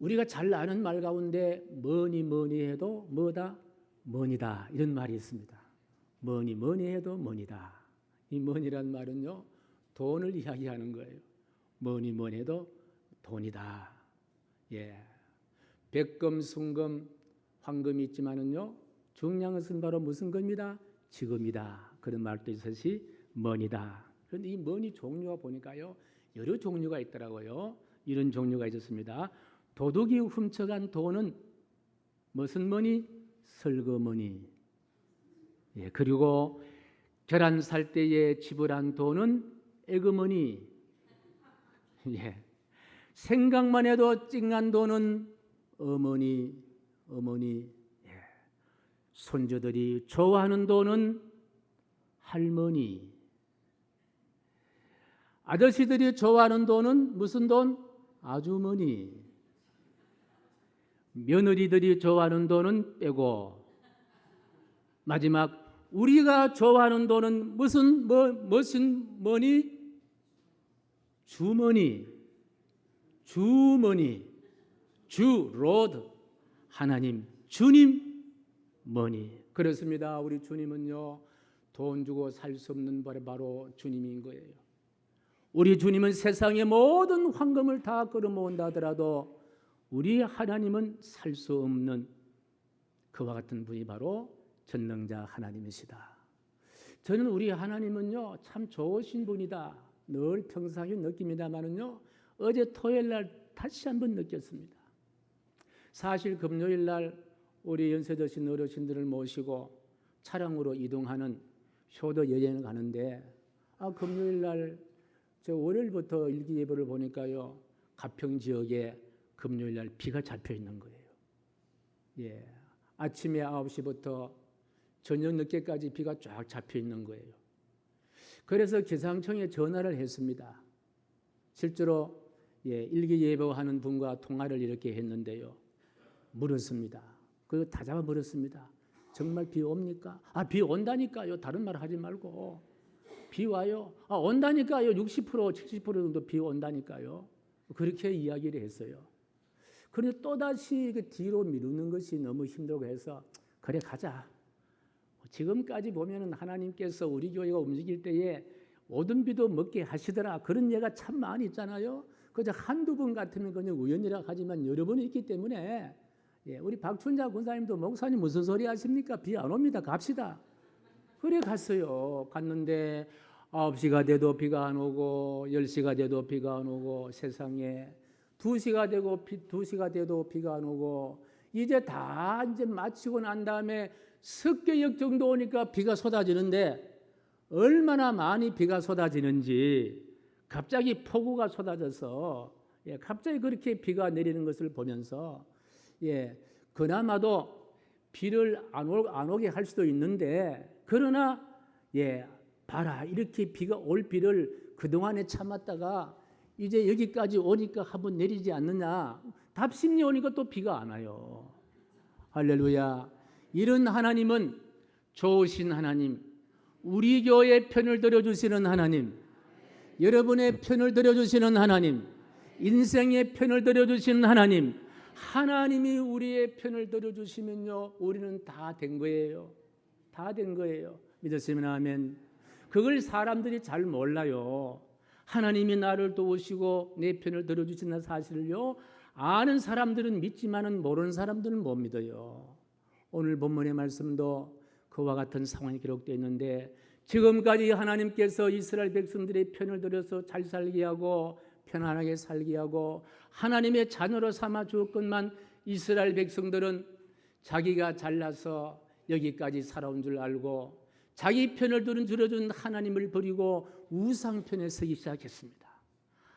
우리가 잘 아는 말 가운데 뭐니 뭐니 해도 뭐다? 뭐니다. 이런 말이 있습니다. 뭐니 뭐니 해도 뭐니다. 이 뭐니란 말은요, 돈을 이야기하는 거예요. 뭐니 뭐니 해도 돈이다. 예. 백금, 순금, 황금이 있지만은요, 중요한 것은 바로 무슨 겁니다? 지금이다. 그런 말도 있듯이 뭐니다. 그런데 이 뭐니 종류가 보니까요, 여러 종류가 있더라고요. 이런 종류가 있었습니다. 도둑이 훔쳐간 돈은 무슨 머니? 설거머니. 예, 그리고 계란 살 때에 지불한 돈은 에그머니. 예, 생각만 해도 찡한 돈은 어머니. 예, 손주들이 좋아하는 돈은 할머니. 아저씨들이 좋아하는 돈은 무슨 돈? 아주머니. 며느리들이 좋아하는 돈은 빼고, 마지막 우리가 좋아하는 돈은 무슨 머니? 주머니. 주 로드. 하나님, 주님 머니. 그렇습니다. 우리 주님은요, 돈 주고 살 수 없는 바로 주님인 거예요. 우리 주님은 세상의 모든 황금을 다 끌어모은다 하더라도 우리 하나님은 살 수 없는 그와 같은 분이 바로 전능자 하나님이시다. 저는 우리 하나님은요, 참 좋으신 분이다. 늘 평상시 느낍니다만은요, 어제 토요일 날 다시 한번 느꼈습니다. 사실 금요일 날 우리 연세 드신 어르신들을 모시고 차량으로 이동하는 효도 여행을 가는데, 금요일 날 저 월요일부터 일기예보를 보니까요, 가평 지역에 금요일 날 비가 잡혀 있는 거예요. 예, 아침에 9시부터 저녁 늦게까지 비가 쫙 잡혀 있는 거예요. 그래서 기상청에 전화를 했습니다. 실제로 일기예보하는 분과 통화를 이렇게 했는데요, 물었습니다. 그거 다 잡아 물었습니다. 정말 비 옵니까? 비 온다니까요. 다른 말 하지 말고. 비 와요. 온다니까요. 60% 70% 정도 비 온다니까요. 그렇게 이야기를 했어요. 그런데 또다시 그 뒤로 미루는 것이 너무 힘들고 해서, 그래 가자. 지금까지 보면은 하나님께서 우리 교회가 움직일 때에 오든 비도 먹게 하시더라. 그런 예가 참 많이 있잖아요. 그저 한두 번 같으면 그냥 우연이라 하지만 여러 번 있기 때문에, 우리 박춘자 군사님도 목사님 무슨 소리 하십니까? 비 안 옵니다. 갑시다. 그래 갔어요. 갔는데 9시가 돼도 비가 안 오고 10시가 돼도 비가 안 오고, 세상에 2시가 돼도 비가 안 오고, 이제 다 마치고 난 다음에 석계역 정도 오니까 비가 쏟아지는데, 얼마나 많이 비가 쏟아지는지, 갑자기 폭우가 쏟아져서 갑자기 그렇게 비가 내리는 것을 보면서, 그나마도 비를 안 오게 할 수도 있는데, 그러나 봐라, 이렇게 비가 올 비를 그동안에 참았다가 이제 여기까지 오니까 한번 내리지 않느냐. 답심리 오니까 또 비가 안 와요. 할렐루야. 이런 하나님은 좋으신 하나님, 우리 교회의 편을 들어주시는 하나님, 여러분의 편을 들어주시는 하나님, 인생의 편을 들어주시는 하나님, 하나님이 우리의 편을 들어주시면요, 우리는 다 된 거예요. 다 된 거예요. 믿으시면 아멘. 그걸 사람들이 잘 몰라요. 하나님이 나를 도우시고 내 편을 들어주시는 사실을요, 아는 사람들은 믿지만은 모르는 사람들은 못 믿어요. 오늘 본문의 말씀도 그와 같은 상황이 기록되어 있는데, 지금까지 하나님께서 이스라엘 백성들의 편을 들여서 잘 살게 하고 편안하게 살게 하고 하나님의 자녀로 삼아 주었건만, 이스라엘 백성들은 자기가 잘나서 여기까지 살아온 줄 알고 자기 편을 들어준 하나님을 버리고 우상 편에 서기 시작했습니다.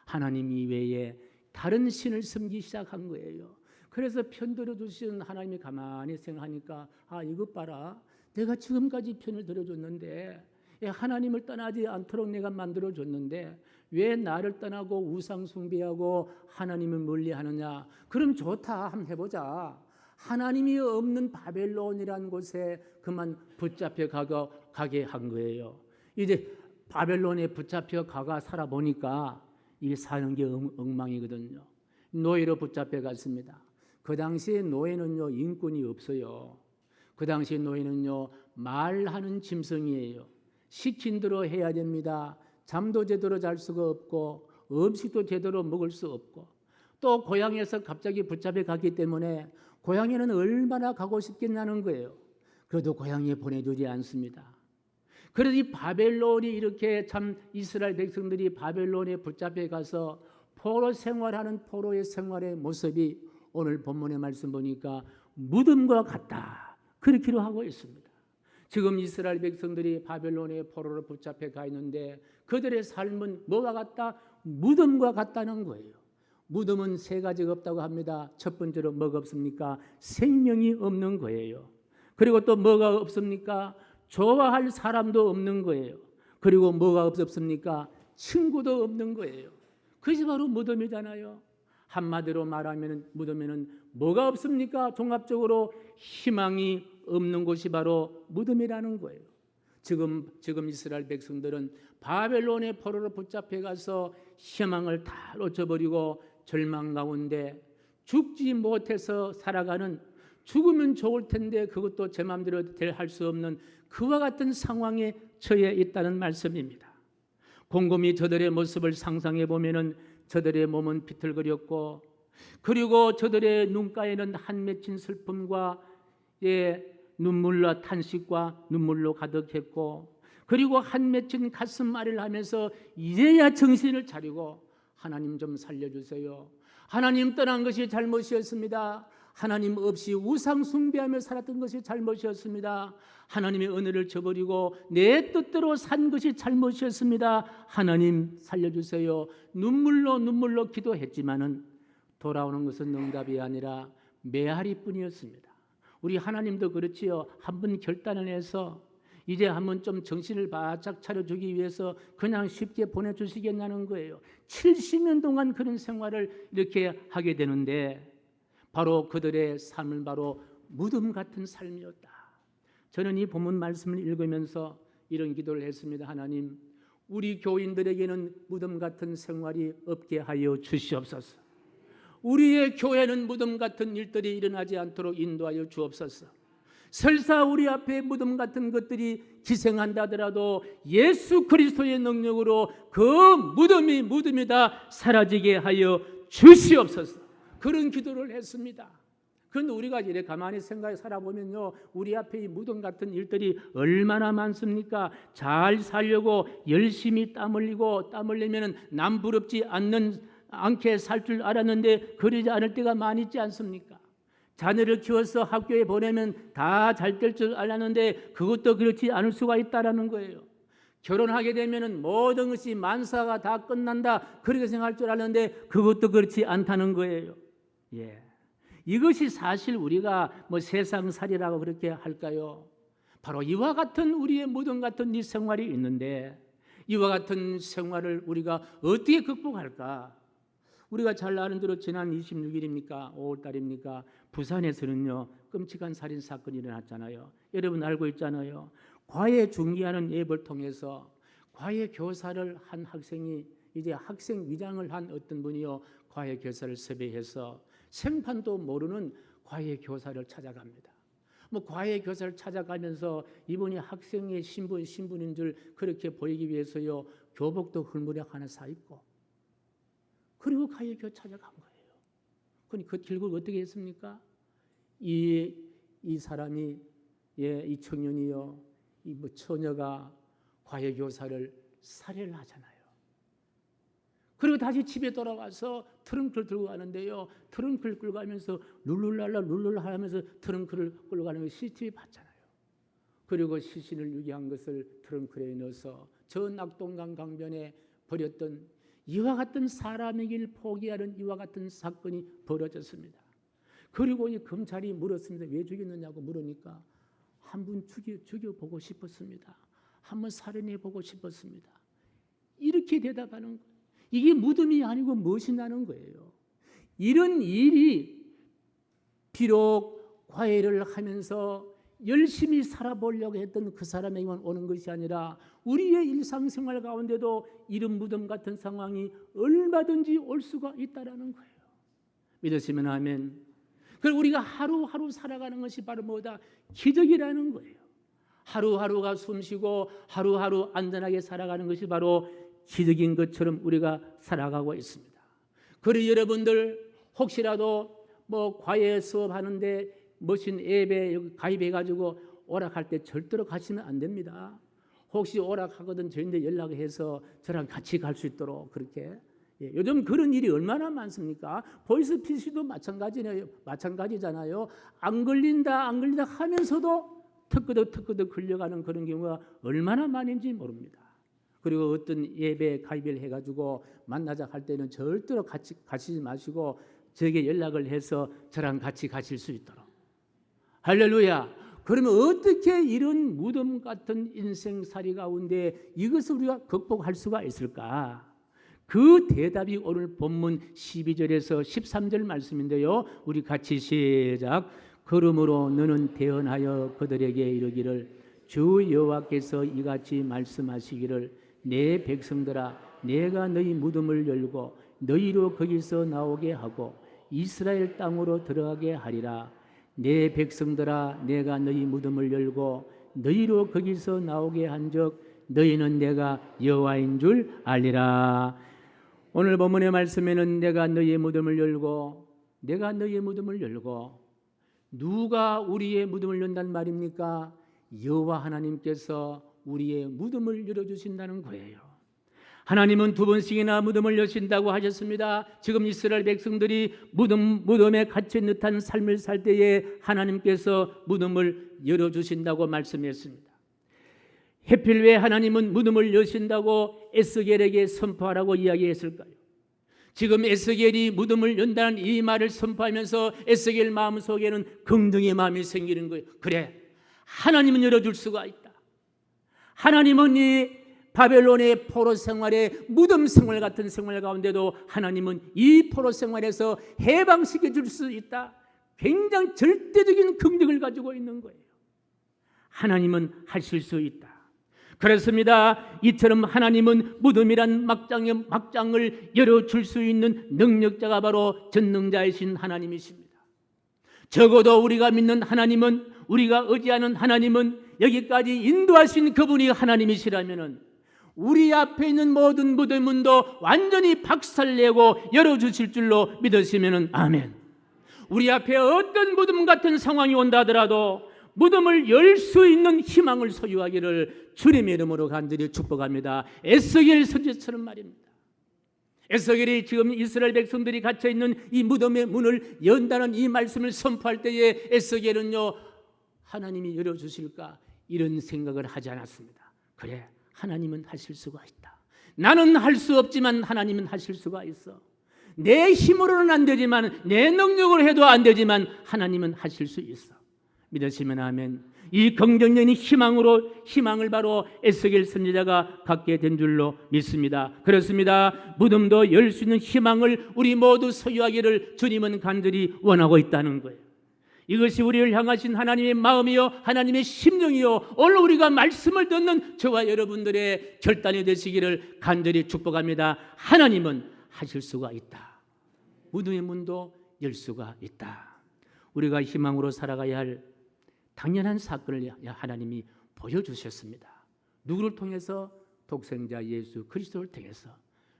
하나님 이외에 다른 신을 섬기기 시작한 거예요. 그래서 편 들어주시는 하나님이 가만히 생각하니까, 이것 봐라, 내가 지금까지 편을 들어줬는데, 하나님을 떠나지 않도록 내가 만들어줬는데 왜 나를 떠나고 우상 숭배하고 하나님을 멀리하느냐. 그럼 좋다, 한번 해보자. 하나님이 없는 바벨론이라는 곳에 그만 붙잡혀 가게 한 거예요. 이제 바벨론에 붙잡혀 가가 살아보니까 이게 사는 게 엉망이거든요. 노예로 붙잡혀 갔습니다. 그 당시에 노예는요 인권이 없어요. 그 당시에 노예는요 말하는 짐승이에요. 시킨 대로 해야 됩니다. 잠도 제대로 잘 수가 없고 음식도 제대로 먹을 수 없고 또 고향에서 갑자기 붙잡혀 갔기 때문에 고향에는 얼마나 가고 싶겠냐는 거예요. 그래도 고향에 보내주지 않습니다. 그래서 이 바벨론이 이렇게 참 이스라엘 백성들이 바벨론에 붙잡혀 가서 포로 생활하는 포로의 생활의 모습이 오늘 본문의 말씀 보니까 무덤과 같다. 그렇기로 하고 있습니다. 지금 이스라엘 백성들이 바벨론의 포로로 붙잡혀 가 있는데 그들의 삶은 뭐와 같다? 무덤과 같다는 거예요. 무덤은 세 가지가 없다고 합니다. 첫 번째로 뭐가 없습니까? 생명이 없는 거예요. 그리고 또 뭐가 없습니까? 좋아할 사람도 없는 거예요. 그리고 뭐가 없습니까? 친구도 없는 거예요. 그것이 바로 무덤이잖아요. 한마디로 말하면 무덤에는 뭐가 없습니까? 종합적으로 희망이 없는 곳이 바로 무덤이라는 거예요. 지금 이스라엘 백성들은 바벨론의 포로로 붙잡혀 가서 희망을 다 놓쳐버리고 절망 가운데 죽지 못해서 살아가는, 죽으면 좋을 텐데 그것도 제 마음대로 할 수 없는 그와 같은 상황에 처해 있다는 말씀입니다. 곰곰이 저들의 모습을 상상해 보면은 저들의 몸은 비틀거렸고 그리고 저들의 눈가에는 한 맺힌 슬픔과 눈물로 탄식과 눈물로 가득했고 그리고 한 맺힌 가슴앓이를 하면서 이제야 정신을 차리고 하나님 좀 살려주세요. 하나님 떠난 것이 잘못이었습니다. 하나님 없이 우상 숭배하며 살았던 것이 잘못이었습니다. 하나님의 은혜를 저버리고 내 뜻대로 산 것이 잘못이었습니다. 하나님 살려주세요. 눈물로 기도했지만은 돌아오는 것은 응답이 아니라 메아리뿐이었습니다. 우리 하나님도 그렇지요. 한번 결단을 해서 이제 한번 좀 정신을 바짝 차려주기 위해서 그냥 쉽게 보내주시겠냐는 거예요. 70년 동안 그런 생활을 이렇게 하게 되는데 바로 그들의 삶은 바로 무덤 같은 삶이었다. 저는 이 본문 말씀을 읽으면서 이런 기도를 했습니다. 하나님, 우리 교인들에게는 무덤 같은 생활이 없게 하여 주시옵소서. 우리의 교회는 무덤 같은 일들이 일어나지 않도록 인도하여 주옵소서. 설사 우리 앞에 무덤 같은 것들이 기생한다 하더라도 예수 그리스도의 능력으로 그 무덤이 무덤이다 사라지게 하여 주시옵소서. 그런 기도를 했습니다. 그런데 우리가 이래 가만히 생각해 살아보면요, 우리 앞에 이 무덤 같은 일들이 얼마나 많습니까? 잘 살려고 열심히 땀 흘리면 남 부럽지 않게 살 줄 알았는데 그러지 않을 때가 많이 있지 않습니까? 자녀를 키워서 학교에 보내면 다 잘 될 줄 알았는데 그것도 그렇지 않을 수가 있다라는 거예요. 결혼하게 되면 모든 것이 만사가 다 끝난다 그렇게 생각할 줄 알았는데 그것도 그렇지 않다는 거예요. 이것이 사실 우리가 세상살이라고 그렇게 할까요? 바로 이와 같은 우리의 무덤 같은 이 생활이 있는데 이와 같은 생활을 우리가 어떻게 극복할까? 우리가 잘 아는 대로 지난 26일입니까? 5월달입니까? 부산에서는요 끔찍한 살인 사건이 일어났잖아요. 여러분 알고 있잖아요. 과외 중기하는 앱을 통해서 과외 교사를 한 학생이 이제 학생 위장을 한 어떤 분이요 과외 교사를 섭외해서 생판도 모르는 과외 교사를 찾아갑니다. 과외 교사를 찾아가면서 이분이 학생의 신분인 줄 그렇게 보이기 위해서요 교복도 흘무려 하나 사 입고 그리고 과외 교사 찾아간 거예요. 그러니 그 결국 어떻게 했습니까? 이 사람이 이 청년이요 이 처녀가 과외 교사를 살해를 하잖아요. 그리고 다시 집에 돌아와서 트렁크를 들고 가는데요. 트렁크를 끌고 가면서 룰룰랄라 하면서 트렁크를 끌고 가는 거 CCTV 봤잖아요. 그리고 시신을 유기한 것을 트렁크에 넣어서 저 낙동강 강변에 버렸던 이와 같은 사람이길 포기하는 이와 같은 사건이 벌어졌습니다. 그리고 이 검찰이 물었습니다. 왜 죽였느냐고 물으니까 한 분 죽여보고 싶었습니다. 한번 살인해보고 싶었습니다. 이렇게 대답하는 거예요. 이게 무덤이 아니고 무엇이냐는 거예요. 이런 일이 비록 과외를 하면서 열심히 살아보려고 했던 그 사람에게만 오는 것이 아니라 우리의 일상생활 가운데도 이런 무덤 같은 상황이 얼마든지 올 수가 있다라는 거예요. 믿으시면 아멘. 그리고 우리가 하루하루 살아가는 것이 바로 뭐다? 기적이라는 거예요. 하루하루가 숨쉬고 하루하루 안전하게 살아가는 것이 바로 기적인 것처럼 우리가 살아가고 있습니다. 그리고 여러분들 혹시라도 과외 수업하는데 멋진 앱에 가입해가지고 오락할 때 절대로 가시면 안 됩니다. 혹시 오락하거든 저희한테 연락해서 저랑 같이 갈 수 있도록 그렇게. 요즘 그런 일이 얼마나 많습니까? 보이스피싱도 마찬가지잖아요. 안 걸린다 하면서도 턱끄덕 걸려가는 그런 경우가 얼마나 많은지 모릅니다. 그리고 어떤 앱에 가입을 해가지고 만나자 할 때는 절대로 같이 가시지 마시고 저에게 연락을 해서 저랑 같이 가실 수 있도록. 할렐루야. 그러면 어떻게 이런 무덤 같은 인생살이 가운데 이것을 우리가 극복할 수가 있을까? 그 대답이 오늘 본문 12절에서 13절 말씀인데요. 우리 같이 시작. 그러므로 너는 대언하여 그들에게 이르기를 주 여호와께서 이같이 말씀하시기를 내 백성들아 내가 너희 무덤을 열고 너희로 거기서 나오게 하고 이스라엘 땅으로 들어가게 하리라. 내 백성들아 내가 너희 무덤을 열고 너희로 거기서 나오게 한즉 너희는 내가 여호와인 줄 알리라. 오늘 본문의 말씀에는 내가 너희의 무덤을 열고 누가 우리의 무덤을 연단 말입니까? 여호와 하나님께서 우리의 무덤을 열어주신다는 거예요. 하나님은 2번씩이나 무덤을 여신다고 하셨습니다. 지금 이스라엘 백성들이 무덤에 갇힌 듯한 삶을 살 때에 하나님께서 무덤을 열어주신다고 말씀했습니다. 해필 왜 하나님은 무덤을 여신다고 에스겔에게 선포하라고 이야기했을까요? 지금 에스겔이 무덤을 연다는 이 말을 선포하면서 에스겔 마음속에는 긍정의 마음이 생기는 거예요. 그래, 하나님은 열어줄 수가 있다. 하나님은 이 바벨론의 포로 생활의 무덤 생활 같은 생활 가운데도 하나님은 이 포로 생활에서 해방시켜 줄 수 있다. 굉장히 절대적인 긍정을 가지고 있는 거예요. 하나님은 하실 수 있다. 그렇습니다. 이처럼 하나님은 무덤이란 막장을 열어줄 수 있는 능력자가 바로 전능자이신 하나님이십니다. 적어도 우리가 믿는 하나님은, 우리가 의지하는 하나님은, 여기까지 인도하신 그분이 하나님이시라면 우리 앞에 있는 모든 무덤 문도 완전히 박살내고 열어주실 줄로 믿으시면 아멘. 우리 앞에 어떤 무덤 같은 상황이 온다 하더라도 무덤을 열 수 있는 희망을 소유하기를 주님의 이름으로 간절히 축복합니다. 에스겔 선지처럼 말입니다. 에스겔이 지금 이스라엘 백성들이 갇혀있는 이 무덤의 문을 연다는 이 말씀을 선포할 때에 에스겔은요, 하나님이 열어주실까 이런 생각을 하지 않았습니다. 그래, 하나님은 하실 수가 있다. 나는 할 수 없지만 하나님은 하실 수가 있어. 내 힘으로는 안 되지만, 내 능력으로 해도 안 되지만 하나님은 하실 수 있어. 믿으시면 아멘. 이 긍정적인 희망을 바로 에스겔 선지자가 갖게 된 줄로 믿습니다. 그렇습니다. 무덤도 열 수 있는 희망을 우리 모두 소유하기를 주님은 간절히 원하고 있다는 거예요. 이것이 우리를 향하신 하나님의 마음이요, 하나님의 심령이요, 오늘 우리가 말씀을 듣는 저와 여러분들의 결단이 되시기를 간절히 축복합니다. 하나님은 하실 수가 있다. 무덤의 문도 열 수가 있다. 우리가 희망으로 살아가야 할 당연한 사건을 하나님이 보여주셨습니다. 누구를 통해서? 독생자 예수 그리스도를 통해서.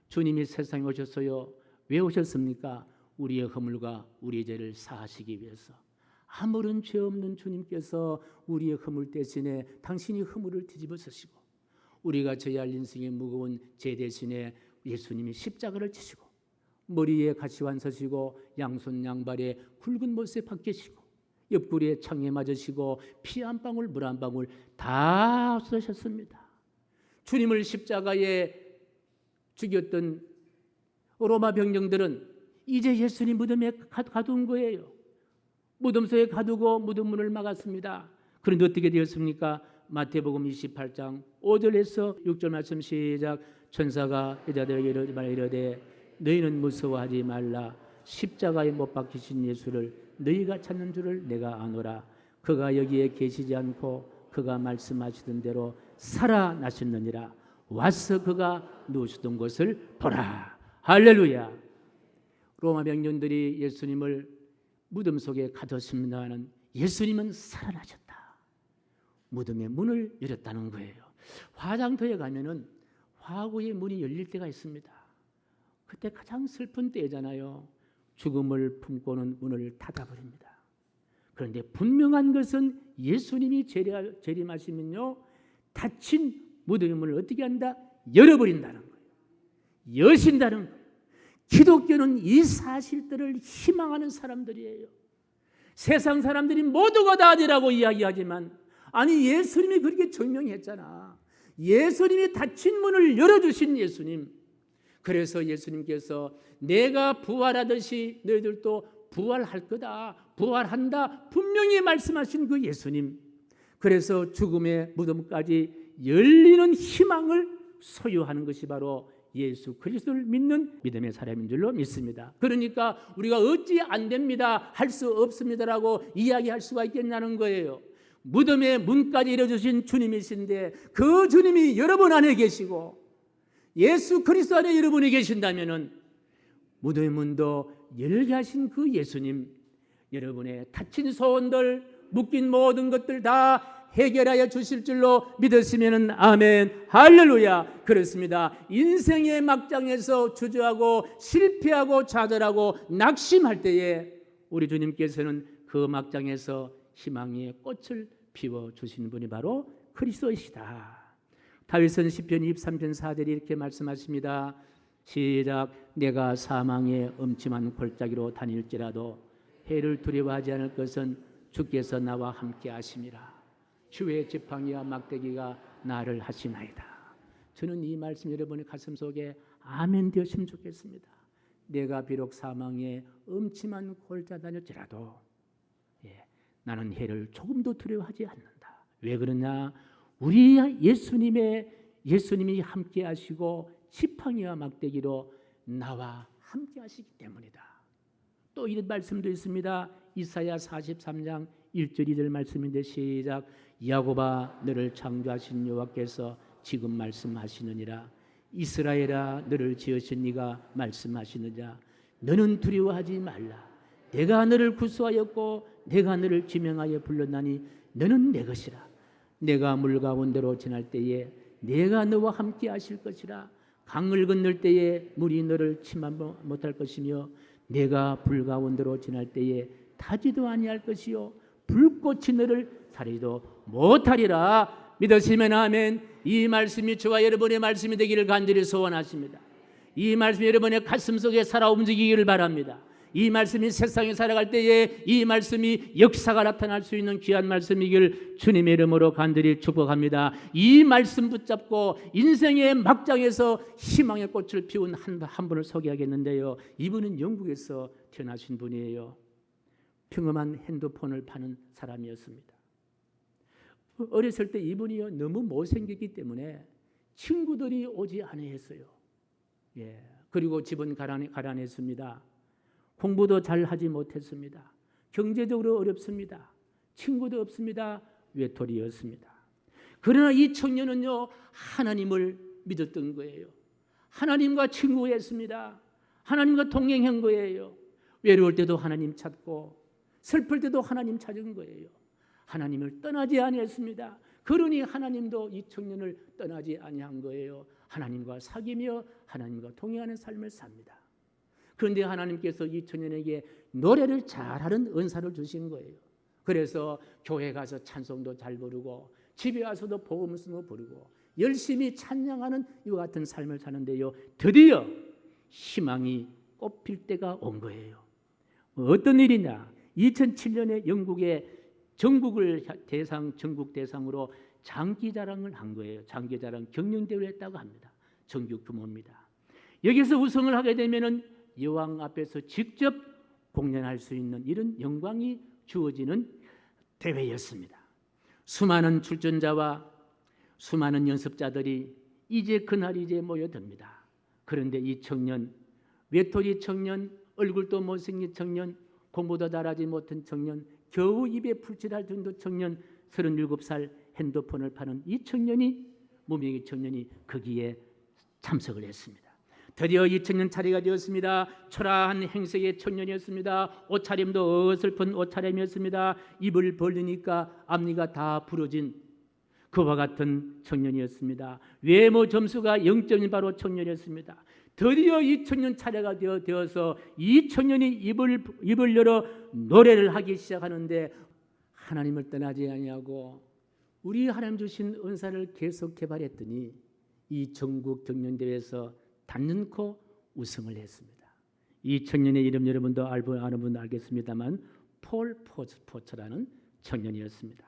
주님이 세상에 오셨어요. 왜 오셨습니까? 우리의 허물과 우리의 죄를 사하시기 위해서. 아무런 죄 없는 주님께서 우리의 허물 대신에 당신이 허물을 뒤집어 쓰시고, 우리가 져야 할 인생의 무거운 죄 대신에 예수님이 십자가를 지시고, 머리에 가시관 서시고, 양손 양발에 굵은 못에 박히시고, 옆구리에 창에 맞으시고, 피 한 방울 물 한 방울 다 쏟으셨습니다. 주님을 십자가에 죽였던 로마 병정들은 이제 예수님 무덤에 가둔 거예요. 무덤소에 가두고 무덤 문을 막았습니다. 그런데 어떻게 되었습니까? 마태복음 28장 5절에서 6절 말씀 시작. 천사가 여자들에게 이르되 너희는 무서워하지 말라. 십자가에 못 박히신 예수를 너희가 찾는 줄을 내가 아노라. 그가 여기에 계시지 않고 그가 말씀하시던 대로 살아나셨느니라. 와서 그가 누우시던 것을 보라. 할렐루야. 로마 병정들이 예수님을 무덤 속에 가뒀습니다만 예수님은 살아나셨다. 무덤의 문을 열었다는 거예요. 화장터에 가면은 화구의 문이 열릴 때가 있습니다. 그때 가장 슬픈 때잖아요. 죽음을 품고는 문을 닫아버립니다. 그런데 분명한 것은 예수님이 재림하시면요, 닫힌 무덤의 문을 어떻게 한다? 열어버린다는 거예요. 여신다는 거예요. 기독교는 이 사실들을 희망하는 사람들이에요. 세상 사람들이 모두가 다 아니라고 이야기하지만, 아니 예수님이 그렇게 증명했잖아. 예수님이 닫힌 문을 열어주신 예수님. 그래서 예수님께서 내가 부활하듯이 너희들도 부활할 거다, 부활한다 분명히 말씀하신 그 예수님. 그래서 죽음의 무덤까지 열리는 희망을 소유하는 것이 바로 예수 그리스도를 믿는 믿음의 사람인 줄로 믿습니다. 그러니까 우리가 어찌 안 됩니다, 할 수 없습니다라고 이야기할 수가 있겠냐는 거예요. 무덤의 문까지 열어주신 주님이신데 그 주님이 여러분 안에 계시고 예수 그리스도 안에 여러분이 계신다면은 무덤의 문도 열게 하신 그 예수님, 여러분의 닫힌 소원들, 묶인 모든 것들 다 해결하여 주실 줄로 믿으시면 아멘, 할렐루야. 그렇습니다. 인생의 막장에서 주저하고 실패하고 좌절하고 낙심할 때에 우리 주님께서는 그 막장에서 희망의 꽃을 피워주시는 분이 바로 그리스도이시다. 다윗은 시편 23편 4절에 이렇게 말씀하십니다. 시작. 내가 사망의 음침한 골짜기로 다닐지라도 해를 두려워하지 않을 것은 주께서 나와 함께 하심이라. 주의 지팡이와 막대기가 나를 하시나이다. 저는 이 말씀 여러분의 가슴 속에 아멘 되었으면 좋겠습니다. 내가 비록 사망의 음침한 골짜기 다닐지라도 나는 해를 조금도 두려워하지 않는다. 왜 그러냐? 우리 예수님이 함께 하시고 지팡이와 막대기로 나와 함께 하시기 때문이다. 또 이런 말씀도 있습니다. 이사야 43장 1절 2절 말씀인데 시작. 야곱아 너를 창조하신 여호와께서 지금 말씀하시느니라. 이스라엘아 너를 지으신 이가 말씀하시느냐. 너는 두려워하지 말라. 내가 너를 구수하였고 내가 너를 지명하여 불렀나니 너는 내 것이라. 내가 물 가운데로 지날 때에 내가 너와 함께 하실 것이라. 강을 건널 때에 물이 너를 침하 못할 것이며 내가 불 가운데로 지날 때에 타지도 아니할 것이요 불꽃이 너를 사리도 못하리라. 믿으시면 아멘. 이 말씀이 저와 여러분의 말씀이 되기를 간절히 소원하십니다. 이 말씀이 여러분의 가슴 속에 살아 움직이기를 바랍니다. 이 말씀이 세상에 살아갈 때에 이 말씀이 역사가 나타날 수 있는 귀한 말씀이길 주님의 이름으로 간절히 축복합니다. 이 말씀 붙잡고 인생의 막장에서 희망의 꽃을 피운 한 분을 소개하겠는데요. 이분은 영국에서 태어나신 분이에요. 평범한 핸드폰을 파는 사람이었습니다. 어렸을 때 이분이 너무 못생겼기 때문에 친구들이 오지 않아했어요. 그리고 집은 가난했습니다. 공부도 잘 하지 못했습니다. 경제적으로 어렵습니다. 친구도 없습니다. 외톨이였습니다. 그러나 이 청년은요, 하나님을 믿었던 거예요. 하나님과 친구했습니다. 하나님과 동행한 거예요. 외로울 때도 하나님 찾고 슬플 때도 하나님 찾은 거예요. 하나님을 떠나지 아니했습니다. 그러니 하나님도 이 청년을 떠나지 아니한 거예요. 하나님과 사귀며 하나님과 동행하는 삶을 삽니다. 그런데 하나님께서 이 청년에게 노래를 잘하는 은사를 주신 거예요. 그래서 교회 가서 찬송도 잘 부르고 집에 와서도 복음서도 부르고 열심히 찬양하는 이와 같은 삶을 사는데요. 드디어 희망이 꽃필 때가 온 거예요. 어떤 일이냐? 2007년에 영국의 전국 대상으로 장기자랑을 한 거예요. 장기자랑 경연대회를 했다고 합니다. 정규 규모입니다. 여기서 우승을 하게 되면은 여왕 앞에서 직접 공연할 수 있는 이런 영광이 주어지는 대회였습니다. 수많은 출전자와 수많은 연습자들이 이제 그날이 이제 모여듭니다. 그런데 이 청년, 외톨이 청년, 얼굴도 못생긴 청년, 공부도 잘하지 못한 청년, 겨우 입에 풀칠할 정도 청년, 37살 핸드폰을 파는 이 청년이, 무명의 청년이 거기에 참석을 했습니다. 드디어 2000년 차례가 되었습니다. 초라한 행색의 청년이었습니다. 옷차림도 어설픈 옷차림이었습니다. 입을 벌리니까 앞니가 다 부러진 그와 같은 청년이었습니다. 외모 점수가 0점인 바로 청년이었습니다. 드디어 2000년 차례가 되어서 이 청년이 입을 열어 노래를 하기 시작하는데 하나님을 떠나지 아니하고 우리 하나님 주신 은사를 계속 개발했더니 이 전국 경연대회에서 단연코 우승을 했습니다. 이 청년의 이름 여러분도 아는 분 알겠습니다만 폴 포처라는 청년이었습니다.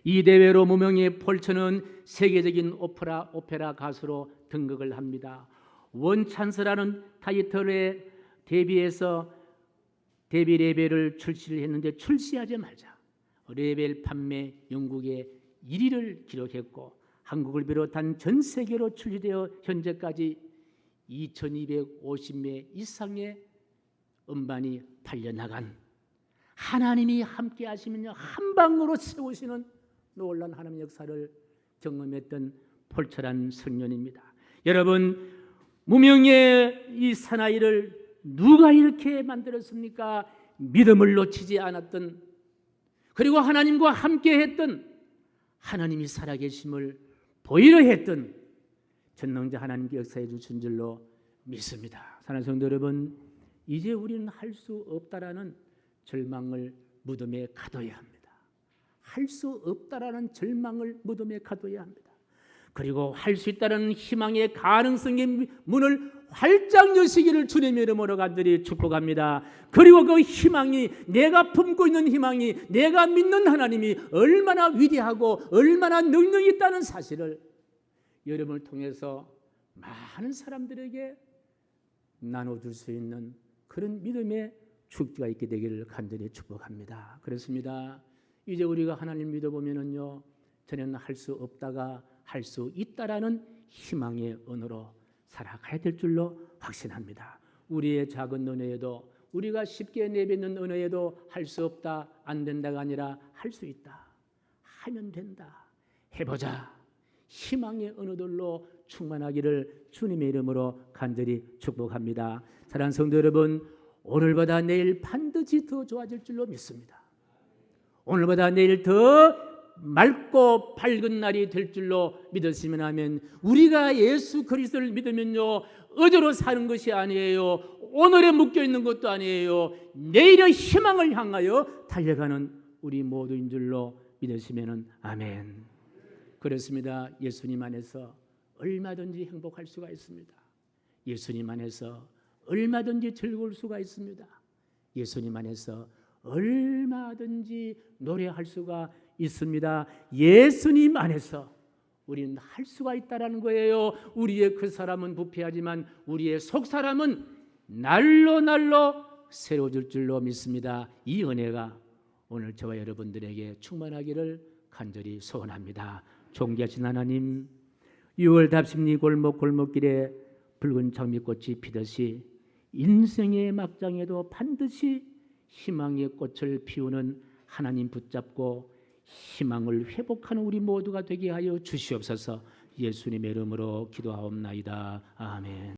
이 대회로 무명의 폴처는 세계적인 오페라 가수로 등극을 합니다. 원찬스라는 타이틀에 데뷔해서 데뷔 레벨을 출시를 했는데 출시하자마자 레벨 판매 영국에 1위를 기록했고 한국을 비롯한 전 세계로 출시되어 현재까지 2250매 이상의 음반이 팔려나간 하나님이 함께 하시면요 한 방으로 세우시는 놀라운 하나님의 역사를 경험했던 폴처란 청년입니다. 여러분, 무명의 이 사나이를 누가 이렇게 만들었습니까? 믿음을 놓치지 않았던, 그리고 하나님과 함께 했던, 하나님이 살아계심을 보이려 했던 전능자 하나님께 역사해 주신 줄로 믿습니다. 사랑하는 성도 여러분, 이제 우리는 할 수 없다라는 절망을 무덤에 가둬야 합니다. 할 수 없다라는 절망을 무덤에 가둬야 합니다. 그리고 할 수 있다는 희망의 가능성의 문을 활짝 여시기를 주님의 이름으로 간절히 축복합니다. 그리고 그 희망이, 내가 품고 있는 희망이, 내가 믿는 하나님이 얼마나 위대하고 얼마나 능력이 있다는 사실을 여러분을 통해서 많은 사람들에게 나눠줄 수 있는 그런 믿음의 축제가 있게 되기를 간절히 축복합니다. 그렇습니다. 이제 우리가 하나님 믿어보면은요, 전에는 할 수 없다가 할 수 있다라는 희망의 언어로 살아가야 될 줄로 확신합니다. 우리의 작은 언어에도, 우리가 쉽게 내뱉는 언어에도 할 수 없다, 안 된다가 아니라 할 수 있다, 하면 된다, 해보자, 희망의 언어들로 충만하기를 주님의 이름으로 간절히 축복합니다. 사랑하는 성도 여러분, 오늘보다 내일 반드시 더 좋아질 줄로 믿습니다. 오늘보다 내일 더 맑고 밝은 날이 될 줄로 믿었으면 하면, 우리가 예수 그리스도를 믿으면요 어디로 사는 것이 아니에요, 오늘에 묶여있는 것도 아니에요, 내일의 희망을 향하여 달려가는 우리 모두인 줄로 믿으시면 아멘. 그렇습니다. 예수님 안에서 얼마든지 행복할 수가 있습니다. 예수님 안에서 얼마든지 즐거울 수가 있습니다. 예수님 안에서 얼마든지 노래할 수가 있습니다. 예수님 안에서 우리는 할 수가 있다라는 거예요. 우리의 그 사람은 부패하지만 우리의 속 사람은 날로 새로워질 줄로 믿습니다. 이 은혜가 오늘 저와 여러분들에게 충만하기를 간절히 소원합니다. 존귀하신 하나님, 6월 답심리 골목길에 붉은 장미꽃이 피듯이 인생의 막장에도 반드시 희망의 꽃을 피우는 하나님 붙잡고 희망을 회복하는 우리 모두가 되게 하여 주시옵소서. 예수님의 이름으로 기도하옵나이다. 아멘.